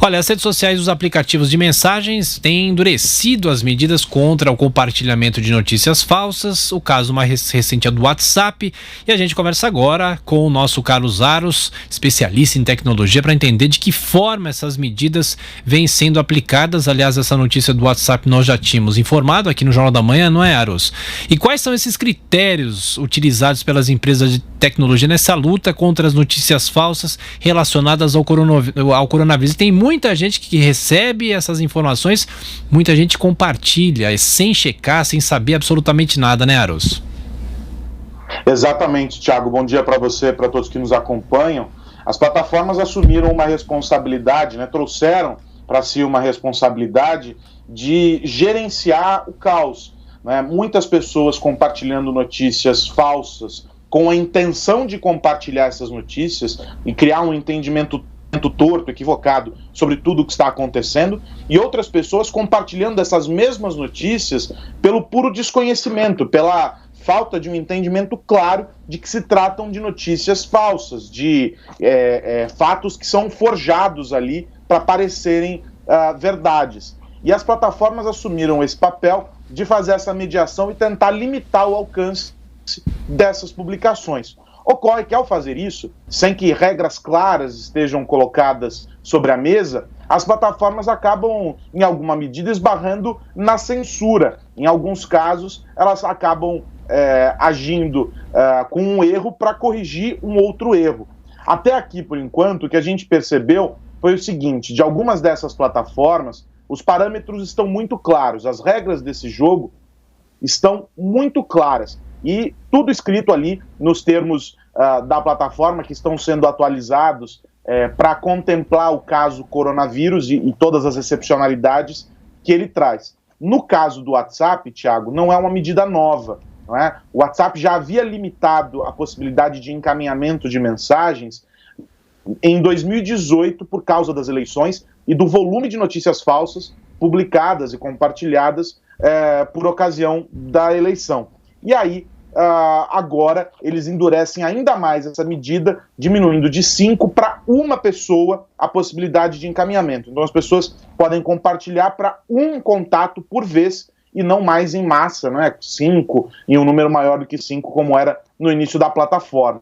Olha, as redes sociais e os aplicativos de mensagens têm endurecido as medidas contra o compartilhamento de notícias falsas. O caso mais recente é do WhatsApp. E a gente conversa agora com o nosso Carlos Aros, especialista em tecnologia, para entender de que forma essas medidas vêm sendo aplicadas. Aliás, essa notícia do WhatsApp nós já tínhamos informado aqui no Jornal da Manhã, não é, Aros? E quais são esses critérios utilizados pelas empresas de tecnologia nessa luta contra as notícias falsas relacionadas ao coronavírus? Tem muita gente que recebe essas informações, muita gente compartilha sem checar, sem saber absolutamente nada, né, Aros? Exatamente, Thiago. Bom dia para você, para todos que nos acompanham. As plataformas assumiram uma responsabilidade, trouxeram para si uma responsabilidade de gerenciar o caos. Muitas pessoas compartilhando notícias falsas com a intenção de compartilhar essas notícias e criar um entendimento torto, equivocado sobre tudo o que está acontecendo, e outras pessoas compartilhando essas mesmas notícias pelo puro desconhecimento, pela falta de um entendimento claro de que se tratam de notícias falsas, de fatos que são forjados ali para parecerem verdades. E as plataformas assumiram esse papel de fazer essa mediação e tentar limitar o alcance dessas publicações. Ocorre que, ao fazer isso, sem que regras claras estejam colocadas sobre a mesa, as plataformas acabam, em alguma medida, esbarrando na censura. Em alguns casos, elas acabam agindo com um erro para corrigir um outro erro. Até aqui, por enquanto, o que a gente percebeu foi o seguinte: de algumas dessas plataformas, os parâmetros estão muito claros, as regras desse jogo estão muito claras. E tudo escrito ali nos termos da plataforma, que estão sendo atualizados para contemplar o caso coronavírus e todas as excepcionalidades que ele traz. No caso do WhatsApp, Thiago, não é uma medida nova. Não é? O WhatsApp já havia limitado a possibilidade de encaminhamento de mensagens em 2018 por causa das eleições e do volume de notícias falsas publicadas e compartilhadas por ocasião da eleição. E aí, agora, eles endurecem ainda mais essa medida, diminuindo de 5 para uma pessoa a possibilidade de encaminhamento. Então, as pessoas podem compartilhar para um contato por vez e não mais em massa, 5, em um número maior do que 5, como era no início da plataforma.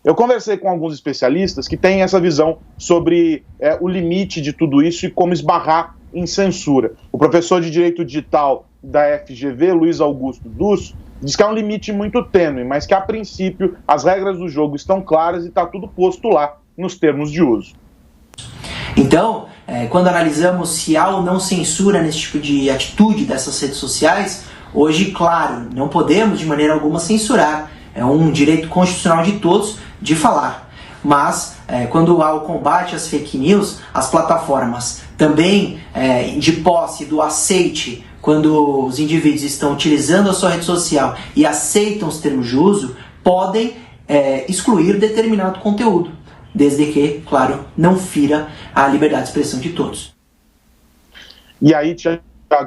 Eu conversei com alguns especialistas que têm essa visão sobre o limite de tudo isso e como esbarrar em censura. O professor de Direito Digital da FGV, Luiz Augusto Dusso, diz que é um limite muito tênue, mas que, a princípio, as regras do jogo estão claras e está tudo posto lá nos termos de uso. Então, quando analisamos se há ou não censura nesse tipo de atitude dessas redes sociais, hoje, claro, não podemos de maneira alguma censurar. É um direito constitucional de todos de falar. Mas, quando há o combate às fake news, as plataformas também, de posse do aceite, quando os indivíduos estão utilizando a sua rede social e aceitam os termos de uso, podem excluir determinado conteúdo, desde que, claro, não fira a liberdade de expressão de todos. E aí, Tiago,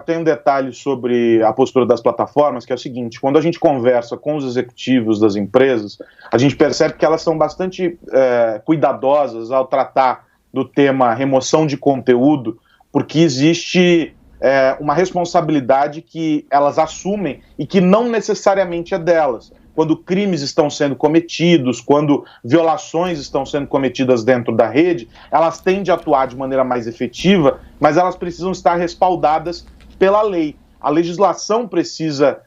tem um detalhe sobre a postura das plataformas, que é o seguinte: quando a gente conversa com os executivos das empresas, a gente percebe que elas são bastante cuidadosas ao tratar do tema remoção de conteúdo, porque existe uma responsabilidade que elas assumem e que não necessariamente é delas. Quando crimes estão sendo cometidos, quando violações estão sendo cometidas dentro da rede, elas têm de atuar de maneira mais efetiva, mas elas precisam estar respaldadas pela lei. A legislação precisa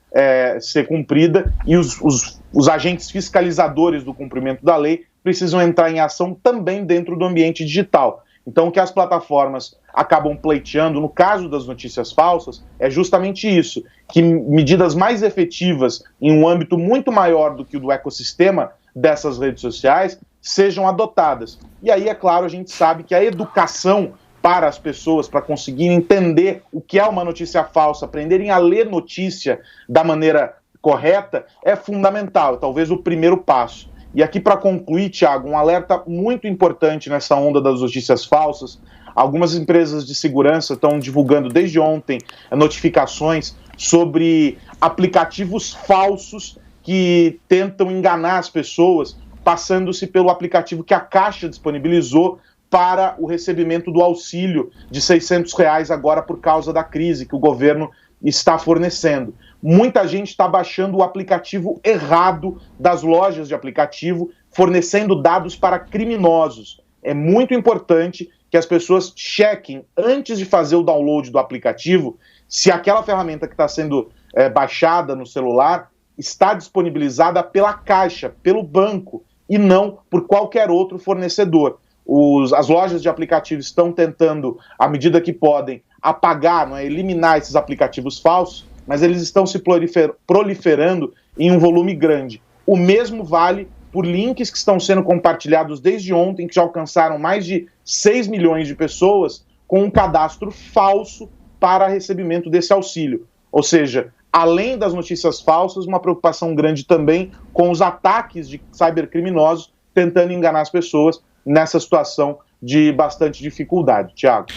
ser cumprida e os agentes fiscalizadores do cumprimento da lei precisam entrar em ação também dentro do ambiente digital. Então, o que as plataformas acabam pleiteando, no caso das notícias falsas, é justamente isso, que medidas mais efetivas em um âmbito muito maior do que o do ecossistema dessas redes sociais sejam adotadas. E aí, é claro, a gente sabe que a educação para as pessoas, para conseguirem entender o que é uma notícia falsa, aprenderem a ler notícia da maneira correta, é fundamental, talvez o primeiro passo. E aqui, para concluir, Thiago, um alerta muito importante nessa onda das notícias falsas. Algumas empresas de segurança estão divulgando desde ontem notificações sobre aplicativos falsos que tentam enganar as pessoas, passando-se pelo aplicativo que a Caixa disponibilizou para o recebimento do auxílio de R$600 agora por causa da crise que o governo está fornecendo. Muita gente está baixando o aplicativo errado das lojas de aplicativo, fornecendo dados para criminosos. É muito importante que as pessoas chequem, antes de fazer o download do aplicativo, se aquela ferramenta que está sendo baixada no celular está disponibilizada pela Caixa, pelo banco, e não por qualquer outro fornecedor. As lojas de aplicativos estão tentando, à medida que podem, apagar, eliminar esses aplicativos falsos, mas eles estão se proliferando em um volume grande. O mesmo vale por links que estão sendo compartilhados desde ontem, que já alcançaram mais de 6 milhões de pessoas com um cadastro falso para recebimento desse auxílio. Ou seja, além das notícias falsas, uma preocupação grande também com os ataques de cybercriminosos tentando enganar as pessoas nessa situação de bastante dificuldade. Tiago.